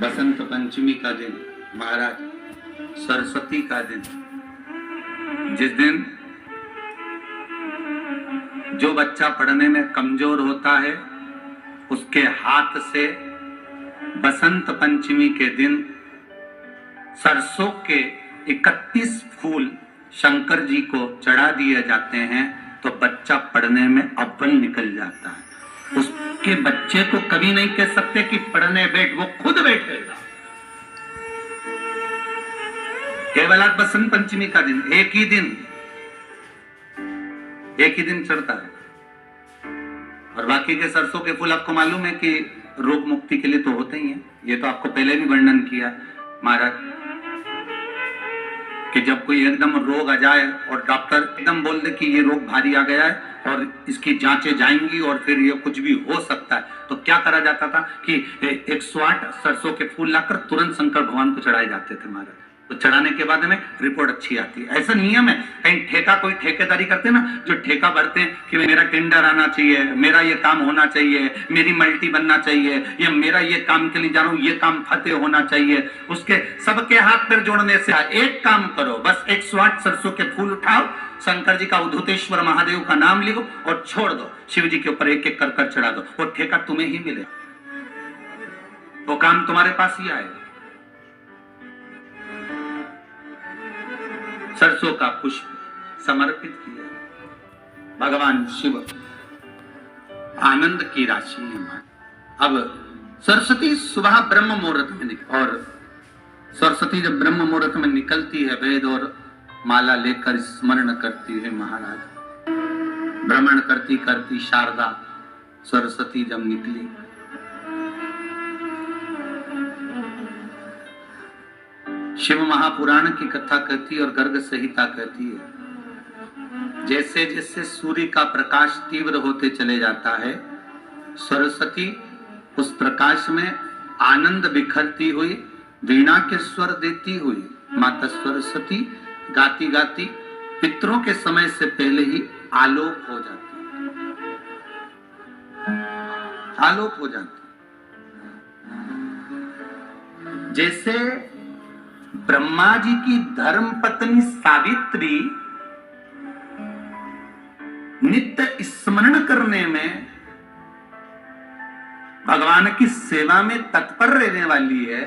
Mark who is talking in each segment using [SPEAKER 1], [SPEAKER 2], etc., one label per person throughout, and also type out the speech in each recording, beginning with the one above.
[SPEAKER 1] बसंत पंचमी का दिन महाराज, सरस्वती का दिन, जिस दिन जो बच्चा पढ़ने में कमजोर होता है उसके हाथ से बसंत पंचमी के दिन सरसों के 31 फूल शंकर जी को चढ़ा दिए जाते हैं तो बच्चा पढ़ने में अव्वल निकल जाता है। उसके बच्चे को कभी नहीं कह सकते कि पढ़ने बैठ, वो खुद बैठेगा। केवल आज बसंत पंचमी का दिन, एक ही दिन चढ़ता है। और बाकी के सरसों के फूल आपको मालूम है कि रोग मुक्ति के लिए तो होते ही हैं। ये तो आपको पहले भी वर्णन किया महाराज कि जब कोई एकदम रोग आ जाए और डॉक्टर एकदम बोल दे कि ये रोग भारी आ गया है और इसकी जांचें जाएंगी और फिर ये कुछ भी हो सकता है, तो क्या करा जाता था कि 108 सरसों के फूल लाकर तुरंत शंकर भगवान को चढ़ाए जाते थे महाराज। तो चढ़ाने के बाद में रिपोर्ट अच्छी आती है। ऐसा नियम है। कहीं ठेका, कोई ठेकेदारी करते हैं ना, जो ठेका भरते हैं कि मेरा टेंडर आना चाहिए, मेरा ये काम होना चाहिए, मेरी मल्टी बनना चाहिए, या मेरा ये काम के लिए जा रहा हूं, ये काम फतेह होना चाहिए, उसके सबके हाथ पैर जोड़ने से एक काम करो, बस 108 सरसों के फूल उठाओ, शंकर जी का उद्धतेश्वर महादेव का नाम लिखो और छोड़ दो, शिव जी के ऊपर एक एक कर चढ़ा दो, वो ठेका तुम्हें ही मिले, वो काम तुम्हारे पास ही आएगा। सरसों का पुष्प समर्पित किया, भगवान शिव आनंद की राशि है। अब सरस्वती सुबह ब्रह्म मुहूर्त में निकल, और सरस्वती जब ब्रह्म मुहूर्त में निकलती है, वेद और माला लेकर स्मरण करती है महाराज। भ्रमण करती करती शारदा सरस्वती जब निकली, शिव महापुराण की कथा कहती है और गर्ग संहिता कहती है, जैसे जैसे सूर्य का प्रकाश तीव्र होते चले जाता है, सरस्वती उस प्रकाश में आनंद बिखरती हुई, वीणा के स्वर देती हुई माता सरस्वती गाती गाती पितरों के समय से पहले ही आलोक हो जाती, आलोक हो जाती। जैसे ब्रह्मा जी की धर्म पत्नी सावित्री नित्य स्मरण करने में, भगवान की सेवा में तत्पर रहने वाली है,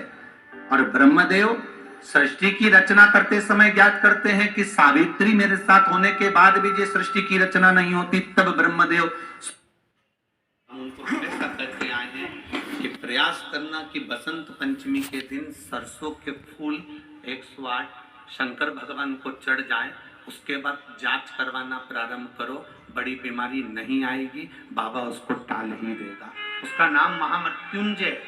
[SPEAKER 1] और ब्रह्मदेव सृष्टि की रचना करते समय ज्ञात करते हैं कि सावित्री मेरे साथ होने के बाद भी ये सृष्टि की रचना नहीं होती, तब ब्रह्मदेव करके आए हैं कि प्रयास करना कि बसंत पंचमी के दिन सरसों के फूल 108 शंकर भगवान को चढ़ जाए, उसके बाद जांच करवाना प्रारंभ करो, बड़ी बीमारी नहीं आएगी, बाबा उसको टाल ही देगा। उसका नाम महामृत्युंजय,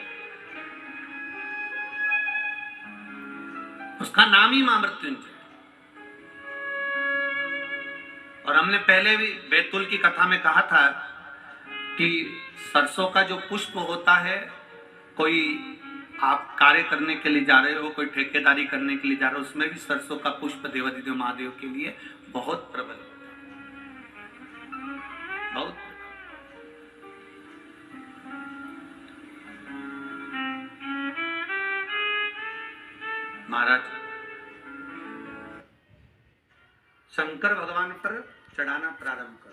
[SPEAKER 1] उसका नाम ही महामृत्युंजय। और हमने पहले भी बैतुल की कथा में कहा था कि सरसों का जो पुष्प होता है, कोई आप कार्य करने के लिए जा रहे हो, कोई ठेकेदारी करने के लिए जा रहे हो, उसमें भी सरसों का पुष्प देवादिदेव महादेव के लिए बहुत प्रबल होता है, बहुत। महाराज शंकर भगवान पर चढ़ाना प्रारंभ करो।